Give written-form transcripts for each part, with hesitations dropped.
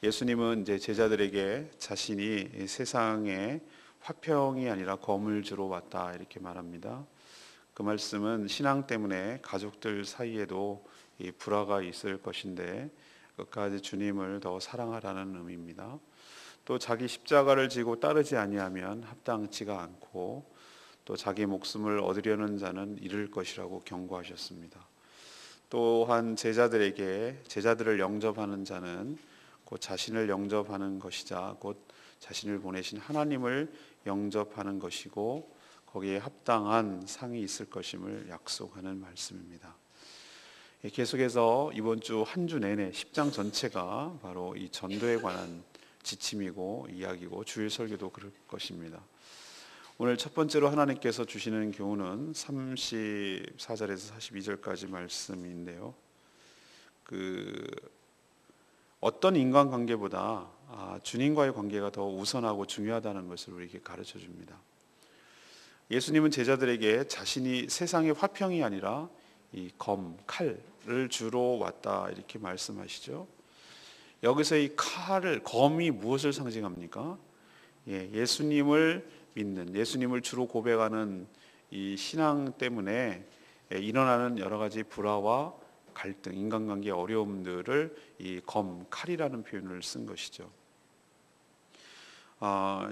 예수님은 이제 제자들에게 자신이 이 세상에 화평이 아니라 검을 주러 왔다 이렇게 말합니다. 그 말씀은 신앙 때문에 가족들 사이에도 이 불화가 있을 것인데 끝까지 주님을 더 사랑하라는 의미입니다. 또 자기 십자가를 지고 따르지 아니하면 합당치가 않고 또 자기 목숨을 얻으려는 자는 잃을 것이라고 경고하셨습니다. 또한 제자들을 영접하는 자는 곧 자신을 영접하는 것이자 곧 자신을 보내신 하나님을 영접하는 것이고 거기에 합당한 상이 있을 것임을 약속하는 말씀입니다. 계속해서 이번 주 한 주 내내 10장 전체가 바로 이 전도에 관한 지침이고 이야기고 주일 설교도 그럴 것입니다. 오늘 첫 번째로 하나님께서 주시는 교훈은 34절에서 42절까지 말씀인데요. 어떤 인간관계보다 주님과의 관계가 더 우선하고 중요하다는 것을 우리에게 가르쳐 줍니다. 예수님은 제자들에게 자신이 세상의 화평이 아니라 이 칼을 주러 왔다 이렇게 말씀하시죠. 여기서 이 검이 무엇을 상징합니까? 예수님을 믿는, 예수님을 주로 고백하는 이 신앙 때문에 일어나는 여러 가지 불화와 갈등, 인간관계의 어려움들을 이 칼이라는 표현을 쓴 것이죠.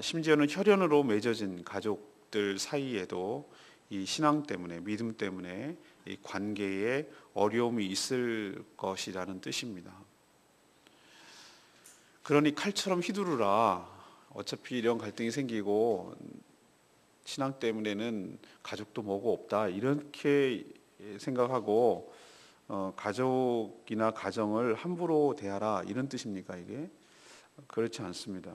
심지어는 혈연으로 맺어진 가족들 사이에도 이 신앙 때문에, 믿음 때문에 이 관계에 어려움이 있을 것이라는 뜻입니다. 그러니 칼처럼 휘두르라. 어차피 이런 갈등이 생기고 신앙 때문에는 가족도 뭐고 없다 이렇게 생각하고 가족이나 가정을 함부로 대하라 이런 뜻입니까? 이게 그렇지 않습니다.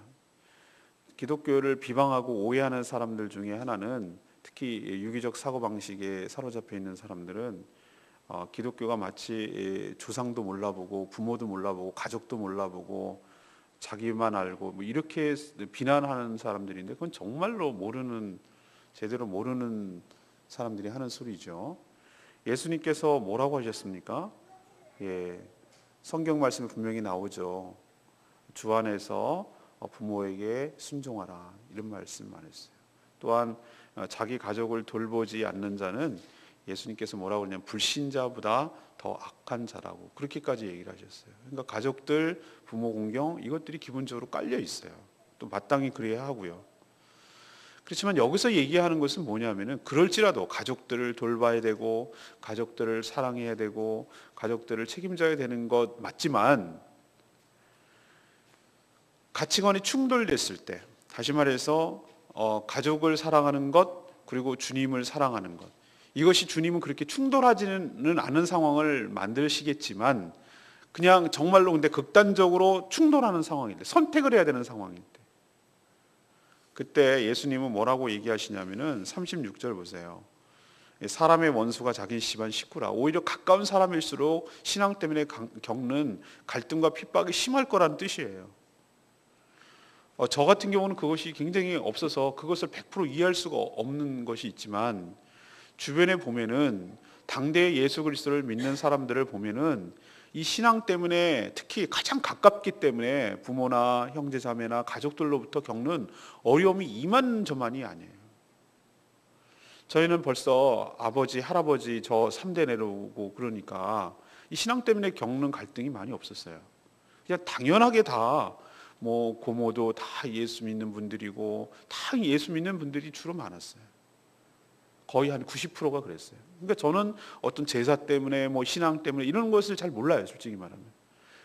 기독교를 비방하고 오해하는 사람들 중에 하나는 특히 유기적 사고방식에 사로잡혀 있는 사람들은 기독교가 마치 조상도 몰라보고 부모도 몰라보고 가족도 몰라보고 자기만 알고 뭐 이렇게 비난하는 사람들인데 그건 정말로 제대로 모르는 사람들이 하는 소리죠. 예수님께서 뭐라고 하셨습니까? 성경 말씀에 분명히 나오죠. 주 안에서 부모에게 순종하라 이런 말씀만 했어요. 또한 자기 가족을 돌보지 않는 자는 예수님께서 뭐라고 그러냐면 불신자보다 더 악한 자라고 그렇게까지 얘기를 하셨어요. 그러니까 가족들, 부모 공경 이것들이 기본적으로 깔려 있어요. 또 마땅히 그래야 하고요. 그렇지만 여기서 얘기하는 것은 뭐냐면은 그럴지라도 가족들을 돌봐야 되고 가족들을 사랑해야 되고 가족들을 책임져야 되는 것 맞지만 가치관이 충돌됐을 때 다시 말해서 가족을 사랑하는 것 그리고 주님을 사랑하는 것 이것이 주님은 그렇게 충돌하지는 않은 상황을 만드시겠지만 그냥 정말로 근데 극단적으로 충돌하는 상황일 때 선택을 해야 되는 상황일 때 그때 예수님은 뭐라고 얘기하시냐면은 36절 보세요. 사람의 원수가 자기 집안 식구라. 오히려 가까운 사람일수록 신앙 때문에 겪는 갈등과 핍박이 심할 거라는 뜻이에요. 저 같은 경우는 그것이 굉장히 없어서 그것을 100% 이해할 수가 없는 것이 있지만 주변에 보면은 당대의 예수 그리스도를 믿는 사람들을 보면은 이 신앙 때문에 특히 가장 가깝기 때문에 부모나 형제 자매나 가족들로부터 겪는 어려움이 이만저만이 아니에요. 저희는 벌써 아버지, 할아버지 저 3대 내려오고 그러니까 이 신앙 때문에 겪는 갈등이 많이 없었어요. 그냥 당연하게 다 뭐 고모도 다 예수 믿는 분들이고 다 예수 믿는 분들이 주로 많았어요. 거의 한 90%가 그랬어요. 그러니까 저는 어떤 제사 때문에 뭐 신앙 때문에 이런 것을 잘 몰라요, 솔직히 말하면.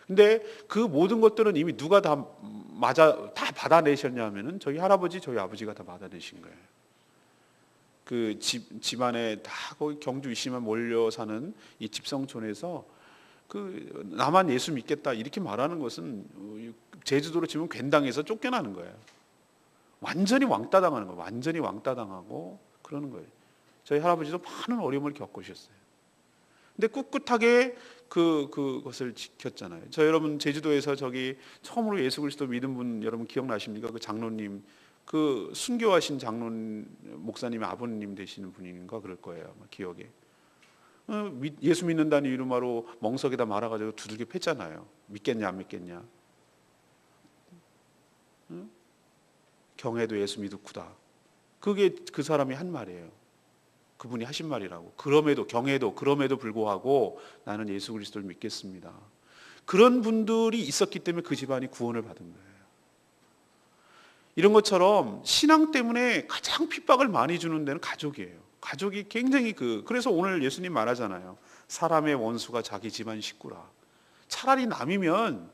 근데 그 모든 것들은 이미 누가 다 받아내셨냐면은 저희 할아버지, 저희 아버지가 다 받아내신 거예요. 그 집안에 다 거기 경주 이시만 몰려 사는 이 집성촌에서 그 나만 예수 믿겠다 이렇게 말하는 것은 제주도로 치면 괜당에서 쫓겨나는 거예요. 완전히 왕따 당하는 거예요. 완전히 왕따 당하고 그러는 거예요. 저희 할아버지도 많은 어려움을 겪으셨어요. 근데 꿋꿋하게 그것을 지켰잖아요. 여러분 제주도에서 저기 처음으로 예수 그리스도 믿은 분 여러분 기억나십니까? 그 장로님 그 순교하신 목사님의 아버님 되시는 분인가 그럴 거예요. 아마 기억에. 예수 믿는다는 이름으로 멍석에다 말아가지고 두들겨 팼잖아요. 믿겠냐 안 믿겠냐. 경외도 예수 믿으구다. 그게 그 사람이 한 말이에요. 그분이 하신 말이라고. 그럼에도 경외도 그럼에도 불구하고 나는 예수 그리스도를 믿겠습니다. 그런 분들이 있었기 때문에 그 집안이 구원을 받은 거예요. 이런 것처럼 신앙 때문에 가장 핍박을 많이 주는 데는 가족이에요. 가족이 굉장히 그래서 오늘 예수님 말하잖아요. 사람의 원수가 자기 집안 식구라. 차라리 남이면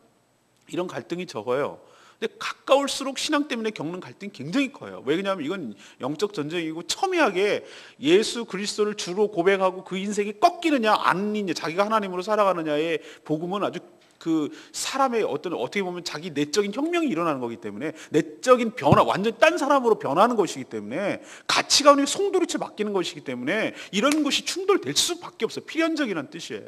이런 갈등이 적어요. 근데 가까울수록 신앙 때문에 겪는 갈등이 굉장히 커요. 왜냐하면 이건 영적 전쟁이고 첨예하게 예수 그리스도를 주로 고백하고 그 인생이 꺾이느냐 아니냐, 자기가 하나님으로 살아가느냐의 복음은 아주 그 사람의 어떻게 보면 자기 내적인 혁명이 일어나는 거기 때문에, 내적인 변화, 완전 딴 사람으로 변하는 것이기 때문에, 가치관이 송두리째 바뀌는 것이기 때문에 이런 것이 충돌될 수밖에 없어요. 필연적이라는 뜻이에요.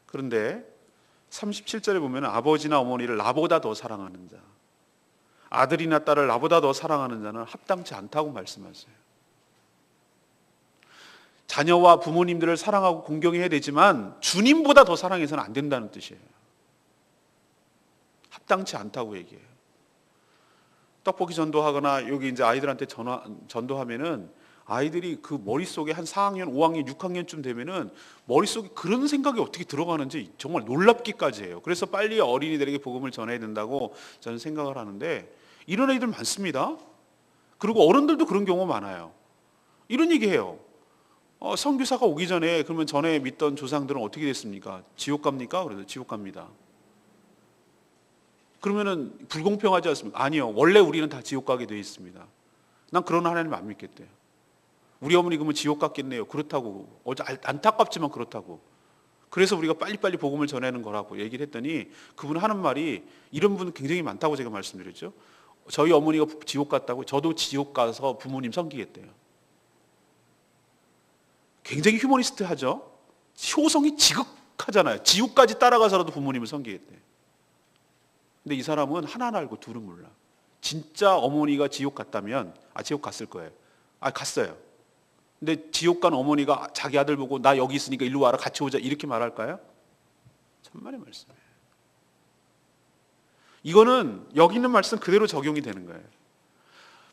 그런데 37절에 보면 아버지나 어머니를 나보다 더 사랑하는 자, 아들이나 딸을 나보다 더 사랑하는 자는 합당치 않다고 말씀하세요. 자녀와 부모님들을 사랑하고 공경해야 되지만 주님보다 더 사랑해서는 안 된다는 뜻이에요. 합당치 않다고 얘기해요. 떡볶이 전도하거나 여기 이제 아이들한테 전도하면은 아이들이 그 머릿속에 한 4학년, 5학년, 6학년쯤 되면은 머릿속에 그런 생각이 어떻게 들어가는지 정말 놀랍기까지 해요. 그래서 빨리 어린이들에게 복음을 전해야 된다고 저는 생각을 하는데, 이런 애들 많습니다. 그리고 어른들도 그런 경우 많아요. 이런 얘기해요. 선교사가 오기 전에 그러면 전에 믿던 조상들은 어떻게 됐습니까? 지옥 갑니까? 그래서 지옥 갑니다. 그러면은 불공평하지 않습니까? 아니요. 원래 우리는 다 지옥 가게 되어 있습니다. 난 그런 하나님 안 믿겠대요. 우리 어머니 그러면 지옥 갔겠네요. 그렇다고. 안타깝지만 그렇다고. 그래서 우리가 빨리빨리 복음을 전하는 거라고 얘기를 했더니 그분 하는 말이, 이런 분 굉장히 많다고 제가 말씀드렸죠. 저희 어머니가 지옥 갔다고 저도 지옥 가서 부모님 섬기겠대요. 굉장히 휴머니스트하죠. 효성이 지극하잖아요. 지옥까지 따라가서라도 부모님을 섬기겠대요. 근데 이 사람은 하나는 알고 둘은 몰라. 진짜 어머니가 지옥 갔다면, 지옥 갔을 거예요. 갔어요. 근데 지옥 간 어머니가 자기 아들 보고 나 여기 있으니까 일로 와라, 같이 오자, 이렇게 말할까요? 천만의 말씀이에요. 이거는 여기 있는 말씀 그대로 적용이 되는 거예요.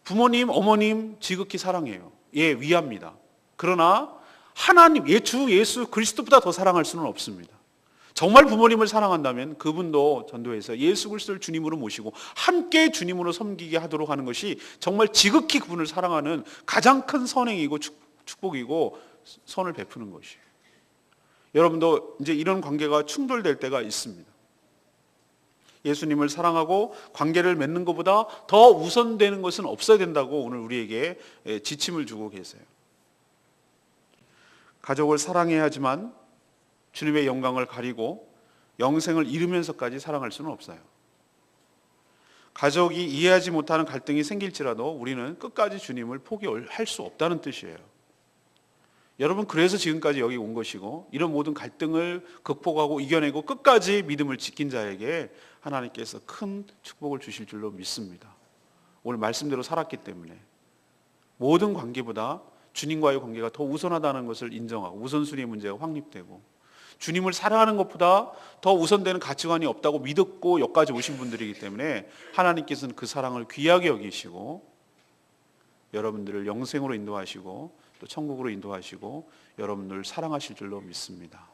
부모님, 어머님 지극히 사랑해요. 예, 위합니다. 그러나 하나님, 주 예수 그리스도보다 더 사랑할 수는 없습니다. 정말 부모님을 사랑한다면 그분도 전도해서 예수 그리스도를 주님으로 모시고 함께 주님으로 섬기게 하도록 하는 것이 정말 지극히 그분을 사랑하는 가장 큰 선행이고 축복이고 선을 베푸는 것이에요. 여러분도 이제 이런 관계가 충돌될 때가 있습니다. 예수님을 사랑하고 관계를 맺는 것보다 더 우선되는 것은 없어야 된다고 오늘 우리에게 지침을 주고 계세요. 가족을 사랑해야 하지만 주님의 영광을 가리고 영생을 잃으면서까지 사랑할 수는 없어요. 가족이 이해하지 못하는 갈등이 생길지라도 우리는 끝까지 주님을 포기할 수 없다는 뜻이에요. 여러분, 그래서 지금까지 여기 온 것이고, 이런 모든 갈등을 극복하고 이겨내고 끝까지 믿음을 지킨 자에게 하나님께서 큰 축복을 주실 줄로 믿습니다. 오늘 말씀대로 살았기 때문에 모든 관계보다 주님과의 관계가 더 우선하다는 것을 인정하고 우선순위의 문제가 확립되고, 주님을 사랑하는 것보다 더 우선되는 가치관이 없다고 믿었고 여기까지 오신 분들이기 때문에 하나님께서는 그 사랑을 귀하게 여기시고 여러분들을 영생으로 인도하시고 또 천국으로 인도하시고 여러분들을 사랑하실 줄로 믿습니다.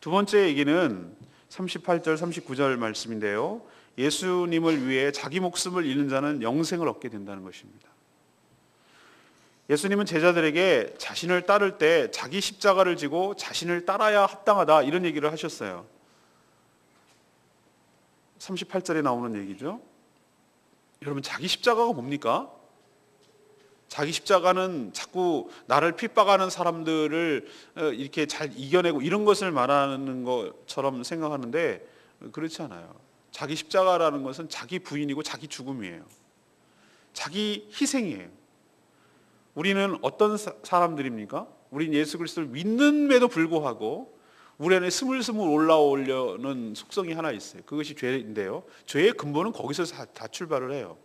두 번째 얘기는 38절 39절 말씀인데요, 예수님을 위해 자기 목숨을 잃는 자는 영생을 얻게 된다는 것입니다. 예수님은 제자들에게 자신을 따를 때 자기 십자가를 지고 자신을 따라야 합당하다, 이런 얘기를 하셨어요. 38절에 나오는 얘기죠. 여러분, 자기 십자가가 뭡니까? 자기 십자가는 자꾸 나를 핍박하는 사람들을 이렇게 잘 이겨내고 이런 것을 말하는 것처럼 생각하는데 그렇지 않아요. 자기 십자가라는 것은 자기 부인이고 자기 죽음이에요. 자기 희생이에요. 우리는 어떤 사람들입니까? 우리는 예수 그리스도를 믿는데도 불구하고 우리 안에 스물스물 올라오려는 속성이 하나 있어요. 그것이 죄인데요, 죄의 근본은 거기서 다 출발을 해요.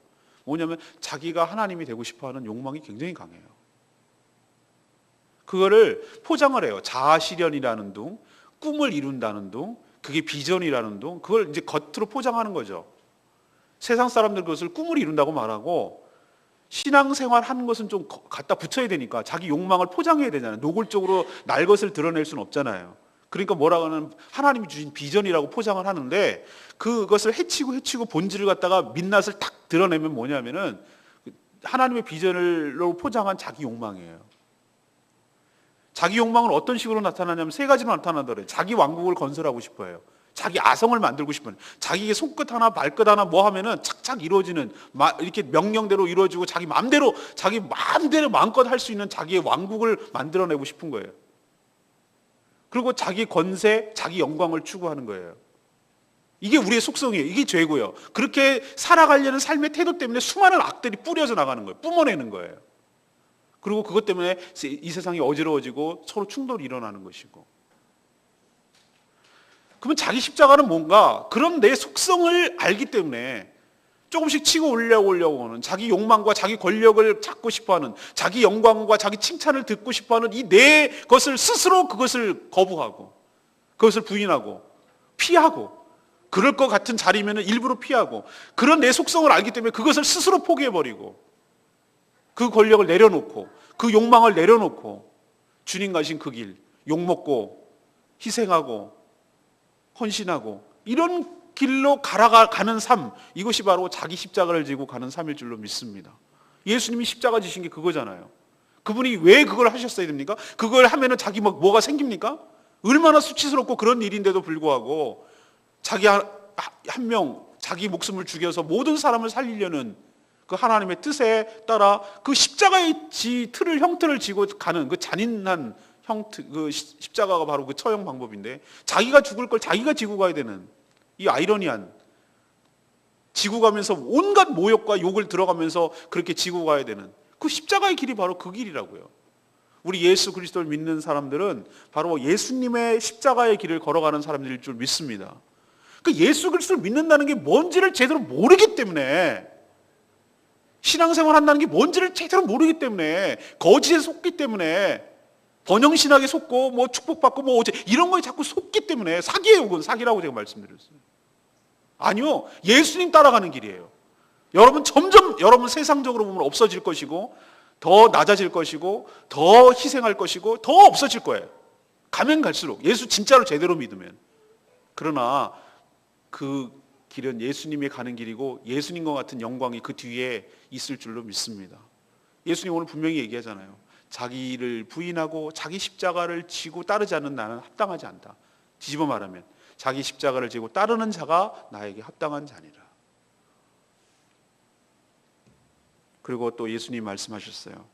뭐냐면 자기가 하나님이 되고 싶어하는 욕망이 굉장히 강해요. 그거를 포장을 해요. 자아실현이라는 둥, 꿈을 이룬다는 둥, 그게 비전이라는 동, 그걸 이제 겉으로 포장하는 거죠. 세상 사람들 그것을 꿈을 이룬다고 말하고, 신앙생활 하는 것은 좀 갖다 붙여야 되니까 자기 욕망을 포장해야 되잖아요. 노골적으로 날 것을 드러낼 수는 없잖아요. 그러니까 뭐라고 하는, 하나님이 주신 비전이라고 포장을 하는데, 그것을 해치고 본질을 갖다가 민낯을 탁 드러내면 뭐냐면은 하나님의 비전으로 포장한 자기 욕망이에요. 자기 욕망은 어떤 식으로 나타나냐면 세 가지로 나타나더래요. 자기 왕국을 건설하고 싶어요. 자기 아성을 만들고 싶어요. 자기의 손끝 하나 발끝 하나 뭐 하면은 착착 이루어지는, 이렇게 명령대로 이루어지고 자기 마음대로 마음껏 할 수 있는 자기의 왕국을 만들어내고 싶은 거예요. 그리고 자기 권세, 자기 영광을 추구하는 거예요. 이게 우리의 속성이에요. 이게 죄고요. 그렇게 살아가려는 삶의 태도 때문에 수많은 악들이 뿌려져 나가는 거예요. 뿜어내는 거예요. 그리고 그것 때문에 이 세상이 어지러워지고 서로 충돌이 일어나는 것이고. 그러면 자기 십자가는 뭔가, 그런 내 속성을 알기 때문에 조금씩 치고 올려고 하는, 자기 욕망과 자기 권력을 찾고 싶어하는, 자기 영광과 자기 칭찬을 듣고 싶어하는 이 내 것을 스스로 그것을 거부하고, 그것을 부인하고 피하고, 그럴 것 같은 자리면 일부러 피하고, 그런 내 속성을 알기 때문에 그것을 스스로 포기해버리고, 그 권력을 내려놓고, 그 욕망을 내려놓고 주님 가신 그 길, 욕먹고 희생하고 헌신하고 이런 길로 가는 삶, 이것이 바로 자기 십자가를 지고 가는 삶일 줄로 믿습니다. 예수님이 십자가 지신 게 그거잖아요. 그분이 왜 그걸 하셨어야 됩니까? 그걸 하면은 자기 뭐가 생깁니까? 얼마나 수치스럽고 그런 일인데도 불구하고 자기 한 명, 자기 목숨을 죽여서 모든 사람을 살리려는 그 하나님의 뜻에 따라 그 십자가의 형틀을 지고 가는 그 잔인한 그 십자가가 바로 그 처형 방법인데, 자기가 죽을 걸 자기가 지고 가야 되는 이 아이러니한, 지고 가면서 온갖 모욕과 욕을 들어가면서 그렇게 지고 가야 되는 그 십자가의 길이 바로 그 길이라고요. 우리 예수 그리스도를 믿는 사람들은 바로 예수님의 십자가의 길을 걸어가는 사람들일 줄 믿습니다. 그 예수 그리스도를 믿는다는 게 뭔지를 제대로 모르기 때문에, 신앙생활 한다는 게 뭔지를 제대로 모르기 때문에, 거짓에 속기 때문에, 번영신학에 속고 뭐 축복받고 뭐 어째 이런 거에 자꾸 속기 때문에 사기예요. 그건 사기라고 제가 말씀드렸어요. 아니요, 예수님 따라가는 길이에요. 여러분 점점 여러분 세상적으로 보면 없어질 것이고, 더 낮아질 것이고, 더 희생할 것이고, 더 없어질 거예요. 가면 갈수록, 예수 진짜로 제대로 믿으면. 그러나 그 길은 예수님이 가는 길이고, 예수님과 같은 영광이 그 뒤에 있을 줄로 믿습니다. 예수님 오늘 분명히 얘기하잖아요. 자기를 부인하고 자기 십자가를 지고 따르지 않는 나는 합당하지 않다. 뒤집어 말하면 자기 십자가를 지고 따르는 자가 나에게 합당한 자니라. 그리고 또 예수님 말씀하셨어요.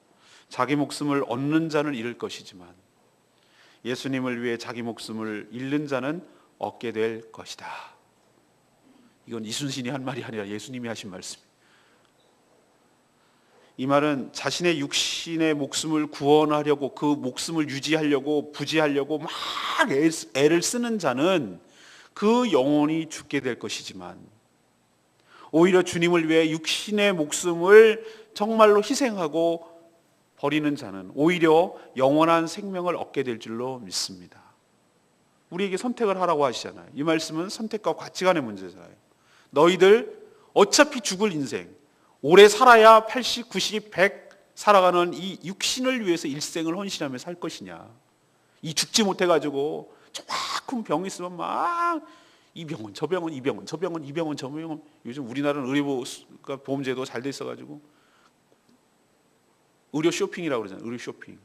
자기 목숨을 얻는 자는 잃을 것이지만 예수님을 위해 자기 목숨을 잃는 자는 얻게 될 것이다. 이건 이순신이 한 말이 아니라 예수님이 하신 말씀입니다. 이 말은 자신의 육신의 목숨을 구원하려고, 그 목숨을 유지하려고, 부지하려고 막 애를 쓰는 자는 그 영혼이 죽게 될 것이지만, 오히려 주님을 위해 육신의 목숨을 정말로 희생하고 버리는 자는 오히려 영원한 생명을 얻게 될 줄로 믿습니다. 우리에게 선택을 하라고 하시잖아요. 이 말씀은 선택과 가치관의 문제잖아요. 너희들 어차피 죽을 인생, 오래 살아야 80, 90, 100 살아가는 이 육신을 위해서 일생을 헌신하며 살 것이냐. 이 죽지 못해가지고 조금 병이 있으면 막 이 병원, 저 병원, 이 병원, 저 병원, 이 병원, 저 병원. 요즘 우리나라는 의료보험제도 잘 돼 있어가지고 의료 쇼핑이라고 그러잖아요. 의료 쇼핑.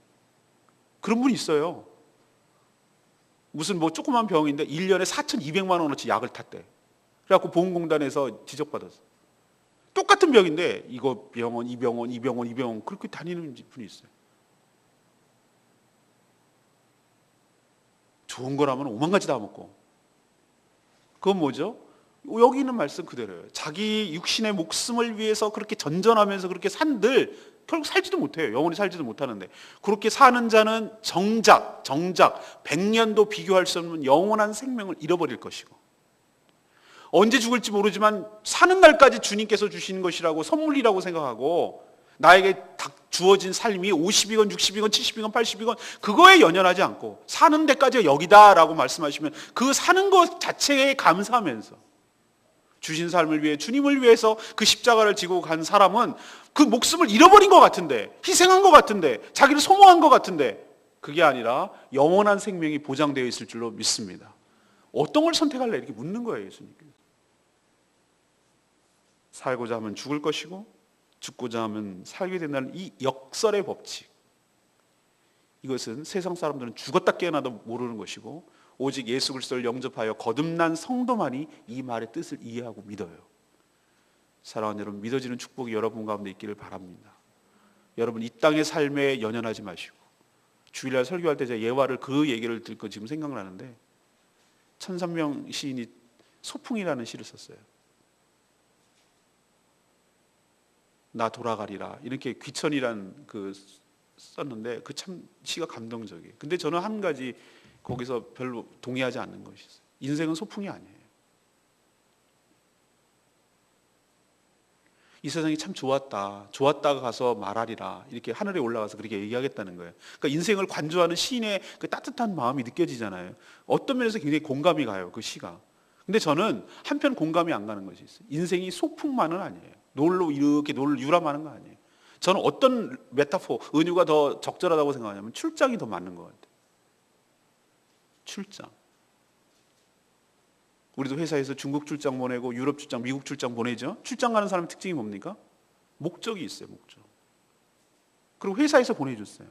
그런 분이 있어요. 무슨 뭐 조그만 병인데 1년에 4,200만 원어치 약을 탔대. 그래갖고 보험공단에서 지적받았어. 똑같은 병인데 이거 병원, 이 병원, 이 병원, 이 병원 그렇게 다니는 분이 있어요. 좋은 거라면 5만 가지 다 먹고. 그건 뭐죠? 여기 있는 말씀 그대로예요. 자기 육신의 목숨을 위해서 그렇게 전전하면서 그렇게 산들 결국 살지도 못해요. 영원히 살지도 못하는데, 그렇게 사는 자는 정작 100년도 비교할 수 없는 영원한 생명을 잃어버릴 것이고, 언제 죽을지 모르지만 사는 날까지 주님께서 주시는 것이라고 선물이라고 생각하고 나에게 주어진 삶이 50이건 60이건 70이건 80이건 그거에 연연하지 않고 사는 데까지가 여기다라고 말씀하시면 그 사는 것 자체에 감사하면서 주신 삶을 위해 주님을 위해서 그 십자가를 지고 간 사람은 그 목숨을 잃어버린 것 같은데, 희생한 것 같은데, 자기를 소모한 것 같은데 그게 아니라 영원한 생명이 보장되어 있을 줄로 믿습니다. 어떤 걸 선택할래? 이렇게 묻는 거예요, 예수님께서. 살고자 하면 죽을 것이고 죽고자 하면 살게 된다는 이 역설의 법칙, 이것은 세상 사람들은 죽었다 깨어나도 모르는 것이고 오직 예수 그리스도를 영접하여 거듭난 성도만이 이 말의 뜻을 이해하고 믿어요. 사랑하는 여러분, 믿어지는 축복이 여러분 가운데 있기를 바랍니다. 여러분, 이 땅의 삶에 연연하지 마시고, 주일날 설교할 때 제가 예화를 그 얘기를 듣고 지금 생각나는데, 천산명 시인이 소풍이라는 시를 썼어요. 나 돌아가리라 이렇게 귀천이란 그 썼는데 그 참 시가 감동적이에요. 근데 저는 한 가지 거기서 별로 동의하지 않는 것이 있어요. 인생은 소풍이 아니에요. 이 세상이 참 좋았다가 가서 말하리라 이렇게 하늘에 올라가서 그렇게 얘기하겠다는 거예요. 그러니까 인생을 관조하는 시인의 그 따뜻한 마음이 느껴지잖아요. 어떤 면에서 굉장히 공감이 가요, 그 시가. 근데 저는 한편 공감이 안 가는 것이 있어요. 인생이 소풍만은 아니에요. 놀러 이렇게 유람하는 거 아니에요. 저는 어떤 메타포, 은유가 더 적절하다고 생각하냐면 출장이 더 맞는 것 같아요. 출장. 우리도 회사에서 중국 출장 보내고 유럽 출장, 미국 출장 보내죠. 출장 가는 사람의 특징이 뭡니까? 목적이 있어요, 목적. 그리고 회사에서 보내줬어요.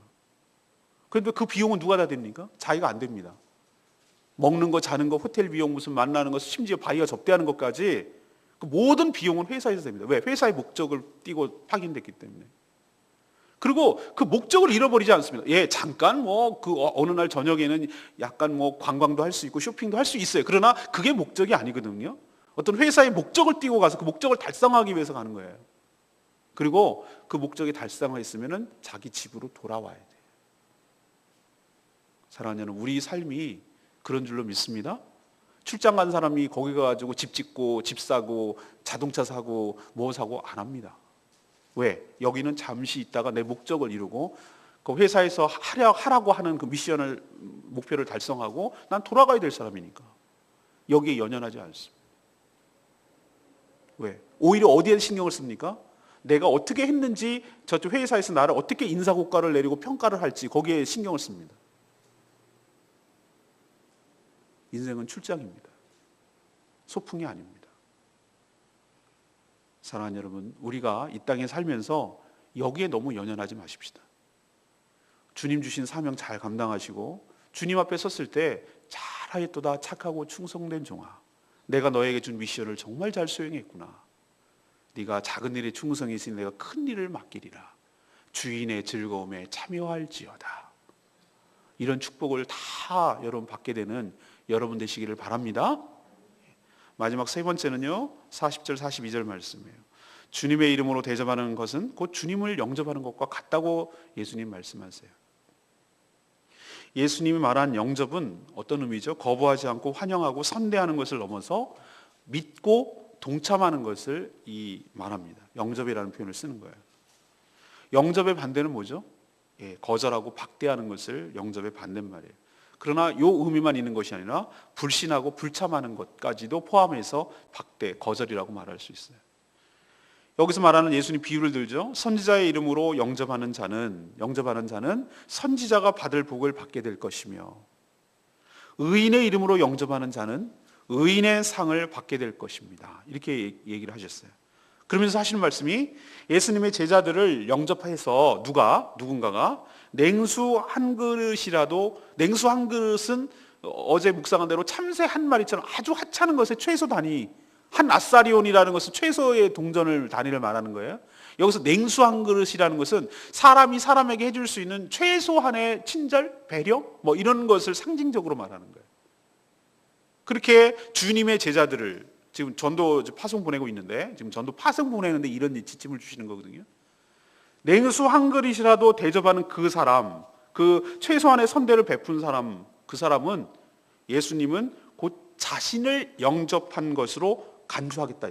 그런데 그 비용은 누가 다 됩니까? 자기가 안 됩니다. 먹는 거, 자는 거, 호텔 비용, 무슨 만나는 거, 심지어 바이어 접대하는 것까지 그 모든 비용은 회사에서 됩니다. 왜? 회사의 목적을 띠고 파견됐기 때문에. 그리고 그 목적을 잃어버리지 않습니다. 예, 잠깐 어느 날 저녁에는 약간 관광도 할 수 있고 쇼핑도 할 수 있어요. 그러나 그게 목적이 아니거든요. 어떤 회사의 목적을 띠고 가서 그 목적을 달성하기 위해서 가는 거예요. 그리고 그 목적이 달성했으면은 자기 집으로 돌아와야 돼요. 사랑하는 여러분, 우리 삶이 그런 줄로 믿습니다. 출장 간 사람이 거기 가가지고 집 짓고 집 사고 자동차 사고 뭐 사고 안 합니다. 왜? 여기는 잠시 있다가 내 목적을 이루고 그 회사에서 하라고 하는 그 미션을, 목표를 달성하고 난 돌아가야 될 사람이니까 여기에 연연하지 않습니다. 왜? 오히려 어디에 신경을 씁니까? 내가 어떻게 했는지, 저쪽 회사에서 나를 어떻게 인사고과를 내리고 평가를 할지 거기에 신경을 씁니다. 인생은 출장입니다. 소풍이 아닙니다. 사랑하는 여러분, 우리가 이 땅에 살면서 여기에 너무 연연하지 마십시다. 주님 주신 사명 잘 감당하시고 주님 앞에 섰을 때 잘하였도다 착하고 충성된 종아, 내가 너에게 준 미션을 정말 잘 수행했구나. 네가 작은 일에 충성이 있으니 내가 큰 일을 맡기리라. 주인의 즐거움에 참여할지어다. 이런 축복을 다 여러분 받게 되는 여러분 되시기를 바랍니다. 마지막 세 번째는요, 40절 42절 말씀이에요. 주님의 이름으로 대접하는 것은 곧 주님을 영접하는 것과 같다고 예수님 말씀하세요. 예수님이 말한 영접은 어떤 의미죠? 거부하지 않고 환영하고 선대하는 것을 넘어서 믿고 동참하는 것을 말합니다. 영접이라는 표현을 쓰는 거예요. 영접의 반대는 뭐죠? 거절하고 박대하는 것을 영접의 반대말이에요. 그러나 이 의미만 있는 것이 아니라 불신하고 불참하는 것까지도 포함해서 박대, 거절이라고 말할 수 있어요. 여기서 말하는 예수님 비유를 들죠. 선지자의 이름으로 영접하는 자는 선지자가 받을 복을 받게 될 것이며, 의인의 이름으로 영접하는 자는 의인의 상을 받게 될 것입니다. 이렇게 얘기를 하셨어요. 그러면서 하시는 말씀이, 예수님의 제자들을 영접해서 누군가가 냉수 한 그릇은 어제 묵상한 대로 참새 한 마리처럼 아주 하찮은 것의 최소 단위, 한 아사리온이라는 것은 최소의 동전을 단위를 말하는 거예요. 여기서 냉수 한 그릇이라는 것은 사람이 사람에게 해줄 수 있는 최소한의 친절, 배려 이런 것을 상징적으로 말하는 거예요. 그렇게 주님의 제자들을, 지금 전도 파송 보내고 있는데, 지금 전도 파송 보내는데 이런 지침을 주시는 거거든요. 냉수 한 그릇이라도 대접하는 그 사람, 그 최소한의 선대를 베푼 사람, 그 사람은, 예수님은 곧 자신을 영접한 것으로 간주하겠다.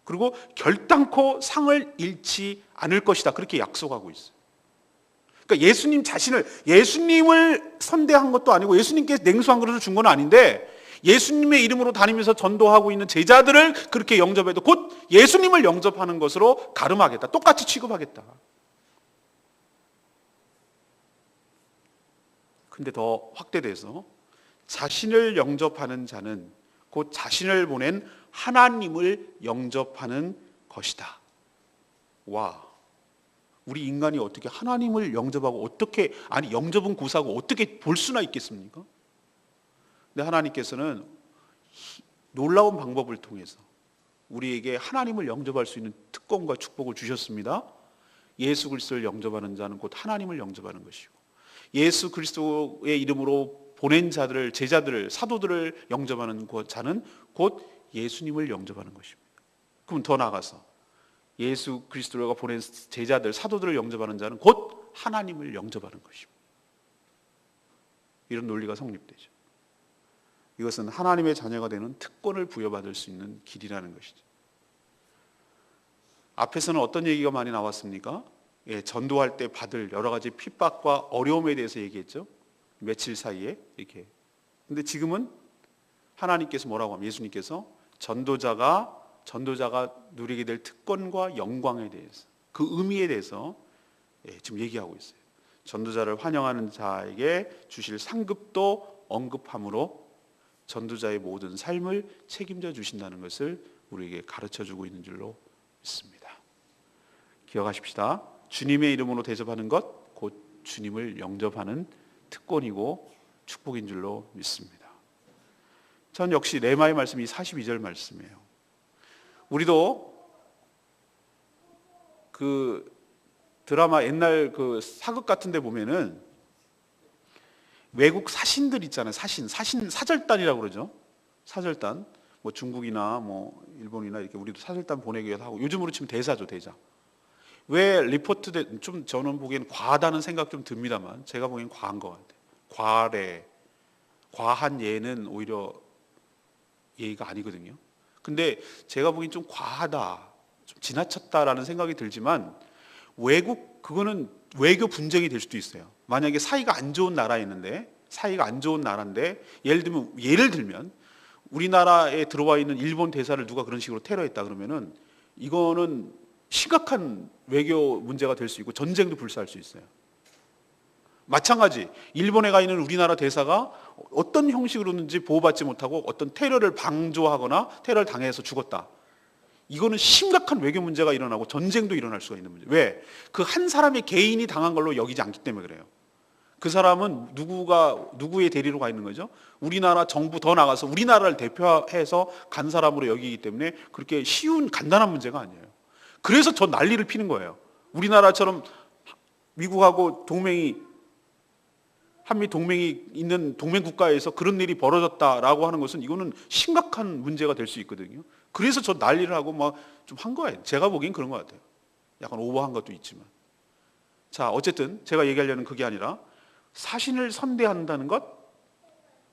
그리고 결단코 상을 잃지 않을 것이다. 그렇게 약속하고 있어요. 그러니까 예수님을 선대한 것도 아니고 예수님께 냉수 한 그릇을 준 건 아닌데 예수님의 이름으로 다니면서 전도하고 있는 제자들을 그렇게 영접해도 곧 예수님을 영접하는 것으로 가름하겠다. 똑같이 취급하겠다. 근데 더 확대돼서 자신을 영접하는 자는 곧 자신을 보낸 하나님을 영접하는 것이다. 와, 우리 인간이 어떻게 하나님을 영접하고 어떻게, 아니 영접은 고사하고 어떻게 볼 수나 있겠습니까? 근데 하나님께서는 놀라운 방법을 통해서 우리에게 하나님을 영접할 수 있는 특권과 축복을 주셨습니다. 예수 그리스도를 영접하는 자는 곧 하나님을 영접하는 것이고, 예수 그리스도의 이름으로 보낸 자들을, 제자들을, 사도들을 영접하는 자는 곧 예수님을 영접하는 것입니다. 그럼 더 나아가서 예수 그리스도가 보낸 제자들, 사도들을 영접하는 자는 곧 하나님을 영접하는 것입니다. 이런 논리가 성립되죠. 이것은 하나님의 자녀가 되는 특권을 부여받을 수 있는 길이라는 것이죠. 앞에서는 어떤 얘기가 많이 나왔습니까? 전도할 때 받을 여러 가지 핍박과 어려움에 대해서 얘기했죠. 며칠 사이에 이렇게. 근데 지금은 하나님께서 뭐라고 하면, 예수님께서 전도자가 누리게 될 특권과 영광에 대해서, 그 의미에 대해서 지금 얘기하고 있어요. 전도자를 환영하는 자에게 주실 상급도 언급함으로 전도자의 모든 삶을 책임져 주신다는 것을 우리에게 가르쳐 주고 있는 줄로 믿습니다. 기억하십시다. 주님의 이름으로 대접하는 것, 곧 주님을 영접하는 특권이고 축복인 줄로 믿습니다. 전 역시 레마의 말씀이 42절 말씀이에요. 우리도 그 드라마 옛날 그 사극 같은 데 보면은 외국 사신들 있잖아요. 사절단이라고 그러죠. 사절단. 뭐 중국이나 뭐 일본이나 이렇게 우리도 사절단 보내기도 하고, 요즘으로 치면 대사죠, 대사. 왜 리포트 좀 저는 보기엔 과하다는 생각 좀 듭니다만, 제가 보기엔 과한 것 같아요. 과한 예는 오히려 예의가 아니거든요. 근데 제가 보기엔 좀 과하다, 좀 지나쳤다라는 생각이 들지만, 그거는 외교 분쟁이 될 수도 있어요. 만약에 사이가 안 좋은 나라인데 예를 들면 우리나라에 들어와 있는 일본 대사를 누가 그런 식으로 테러했다 그러면은 이거는 심각한 외교 문제가 될 수 있고 전쟁도 불사할 수 있어요. 마찬가지, 일본에 가 있는 우리나라 대사가 어떤 형식으로든지 보호받지 못하고 어떤 테러를 방조하거나 테러를 당해서 죽었다. 이거는 심각한 외교 문제가 일어나고 전쟁도 일어날 수가 있는 문제. 왜? 그 한 사람의 개인이 당한 걸로 여기지 않기 때문에 그래요. 그 사람은 누구의 대리로 가 있는 거죠? 우리나라 정부, 더 나가서 우리나라를 대표해서 간 사람으로 여기기 때문에 그렇게 쉬운 간단한 문제가 아니에요. 그래서 저 난리를 피는 거예요. 우리나라처럼 미국하고 한미 동맹이 있는 동맹 국가에서 그런 일이 벌어졌다라고 하는 것은 이거는 심각한 문제가 될 수 있거든요. 그래서 저 난리를 하고 막 좀 한 거예요. 제가 보기엔 그런 것 같아요. 약간 오버한 것도 있지만. 자, 어쨌든 제가 얘기하려는 그게 아니라, 사신을 선대한다는 것,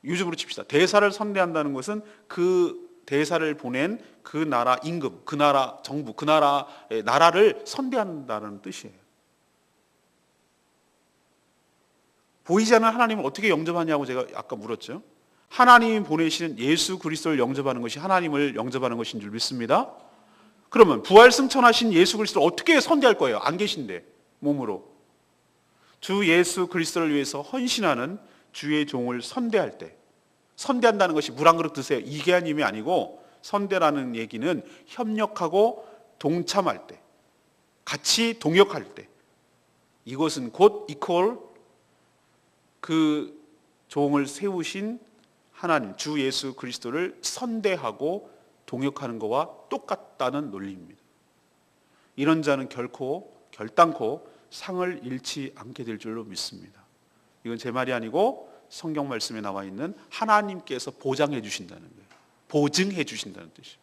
요즘으로 칩시다. 대사를 선대한다는 것은 그 대사를 보낸 그 나라 임금, 그 나라 정부, 그 나라를 선대한다는 뜻이에요. 보이지 않는 하나님을 어떻게 영접하냐고 제가 아까 물었죠. 하나님이 보내시는 예수 그리스도를 영접하는 것이 하나님을 영접하는 것인 줄 믿습니다. 그러면 부활 승천하신 예수 그리스도를 어떻게 선대할 거예요? 안 계신데, 몸으로. 주 예수 그리스도를 위해서 헌신하는 주의 종을 선대할 때, 선대한다는 것이 물 한 그릇 드세요, 이게 아님이 아니고, 선대라는 얘기는 협력하고 동참할 때, 같이 동역할 때, 이것은 곧 이퀄 그 종을 세우신 하나님, 주 예수 그리스도를 선대하고 동역하는 것과 똑같다는 논리입니다. 이런 자는 결단코 상을 잃지 않게 될 줄로 믿습니다. 이건 제 말이 아니고 성경 말씀에 나와 있는 하나님께서 보장해 주신다는 거예요. 보증해 주신다는 뜻이에요.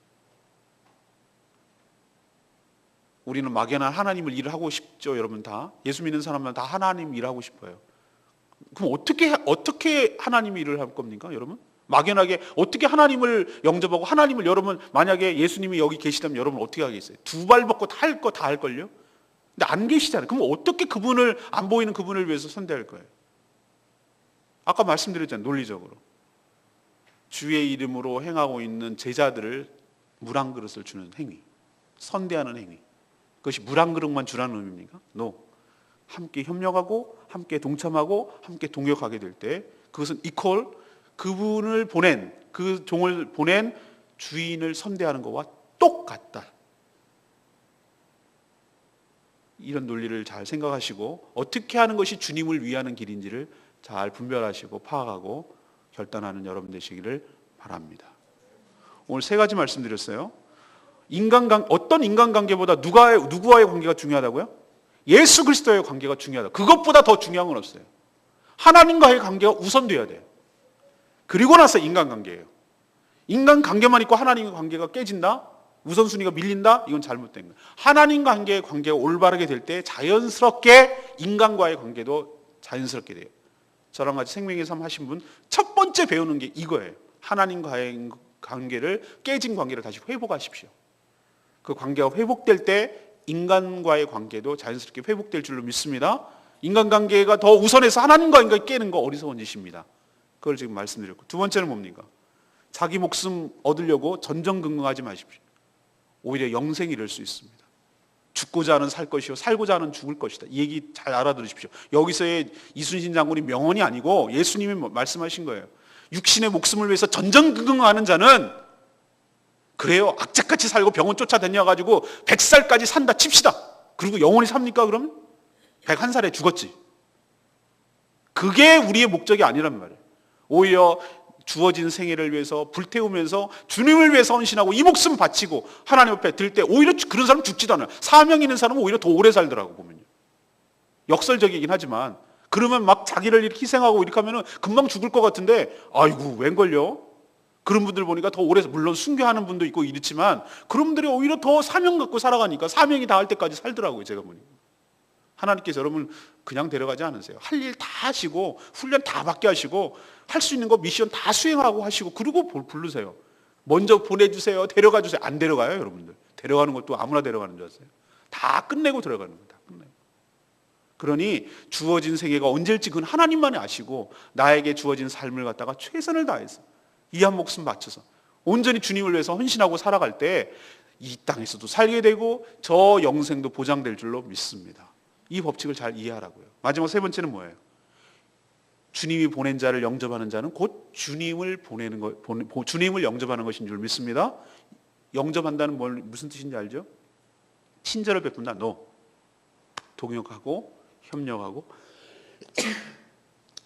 우리는 막연한 하나님을 일하고 싶죠, 여러분 다. 예수 믿는 사람은 다 하나님 일하고 싶어요. 그럼 어떻게 하나님 일을 할 겁니까, 여러분? 막연하게 어떻게 하나님을 영접하고 하나님을 여러분 만약에 예수님이 여기 계시다면 여러분 어떻게 하겠어요? 두 발 벗고 다 할 거 다 할걸요? 근데 안 계시잖아요. 그럼 어떻게 그분을 안 보이는 그분을 위해서 선대할 거예요? 아까 말씀드렸잖아요. 논리적으로. 주의 이름으로 행하고 있는 제자들을 물 한 그릇을 주는 행위. 선대하는 행위. 그것이 물 한 그릇만 주라는 의미입니까? No. 함께 협력하고 함께 동참하고 함께 동역하게 될 때 그것은 이퀄 그분을 보낸 그 종을 보낸 주인을 선대하는 것과 똑같다. 이런 논리를 잘 생각하시고 어떻게 하는 것이 주님을 위하는 길인지를 잘 분별하시고 파악하고 결단하는 여러분 되시기를 바랍니다. 오늘 세 가지 말씀드렸어요. 어떤 인간관계보다 누구와의 관계가 중요하다고요? 예수 그리스도의 관계가 중요하다. 그것보다 더 중요한 건 없어요. 하나님과의 관계가 우선돼야 돼요. 그리고 나서 인간관계예요. 인간관계만 있고 하나님과 관계가 깨진다? 우선순위가 밀린다? 이건 잘못된 거예요. 하나님 관계의 관계가 올바르게 될 때 자연스럽게 인간과의 관계도 자연스럽게 돼요. 저랑 같이 생명의 삶 하신 분 첫 번째 배우는 게 이거예요. 하나님과의 관계를 깨진 관계를 다시 회복하십시오. 그 관계가 회복될 때 인간과의 관계도 자연스럽게 회복될 줄로 믿습니다. 인간관계가 더 우선해서 하나님과의 관계가 깨는 거 어리석은 짓입니다. 그걸 지금 말씀드렸고 두 번째는 뭡니까? 자기 목숨 얻으려고 전전긍긍하지 마십시오. 오히려 영생이 이럴 수 있습니다. 죽고자 하는 살 것이요 살고자 하는 죽을 것이다. 이 얘기 잘 알아들으십시오. 여기서의 이순신 장군이 명언이 아니고 예수님이 말씀하신 거예요. 육신의 목숨을 위해서 전전긍긍하는 자는 그래요. 악착같이 살고 병원 쫓아다녀가지고 100살까지 산다 칩시다. 그리고 영원히 삽니까 그러면? 101살에 죽었지. 그게 우리의 목적이 아니란 말이에요. 오히려 주어진 생애를 위해서 불태우면서 주님을 위해서 헌신하고 이 목숨 바치고 하나님 앞에 들 때 오히려 그런 사람 죽지도 않아요. 사명 있는 사람은 오히려 더 오래 살더라고 보면요. 역설적이긴 하지만 그러면 막 자기를 이렇게 희생하고 이렇게 하면은 금방 죽을 것 같은데 아이고 웬걸요? 그런 분들 보니까 더 오래 물론 순교하는 분도 있고 이렇지만 그런 분들이 오히려 더 사명 갖고 살아가니까 사명이 닿을 때까지 살더라고요. 제가 보니까. 하나님께서 여러분 그냥 데려가지 않으세요. 할 일 다 하시고 훈련 다 받게 하시고 할 수 있는 거 미션 다 수행하고 하시고 그리고 부르세요. 먼저 보내주세요. 데려가 주세요. 안 데려가요 여러분들. 데려가는 것도 아무나 데려가는 줄 아세요. 다 끝내고 들어가는 거다. 끝내고. 그러니 주어진 생애가 언제일지 그건 하나님만이 아시고 나에게 주어진 삶을 갖다가 최선을 다해서 이 한 목숨 바쳐서 온전히 주님을 위해서 헌신하고 살아갈 때 이 땅에서도 살게 되고 저 영생도 보장될 줄로 믿습니다. 이 법칙을 잘 이해하라고요. 마지막 세 번째는 뭐예요? 주님이 보낸 자를 영접하는 자는 곧 주님을 주님을 영접하는 것인 줄 믿습니다. 영접한다는 무슨 뜻인지 알죠? 친절을 베푼다. 동역하고 협력하고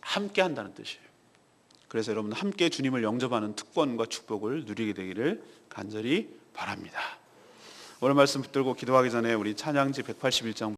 함께 한다는 뜻이에요. 그래서 여러분 함께 주님을 영접하는 특권과 축복을 누리게 되기를 간절히 바랍니다. 오늘 말씀 붙들고 기도하기 전에 우리 찬양지 181장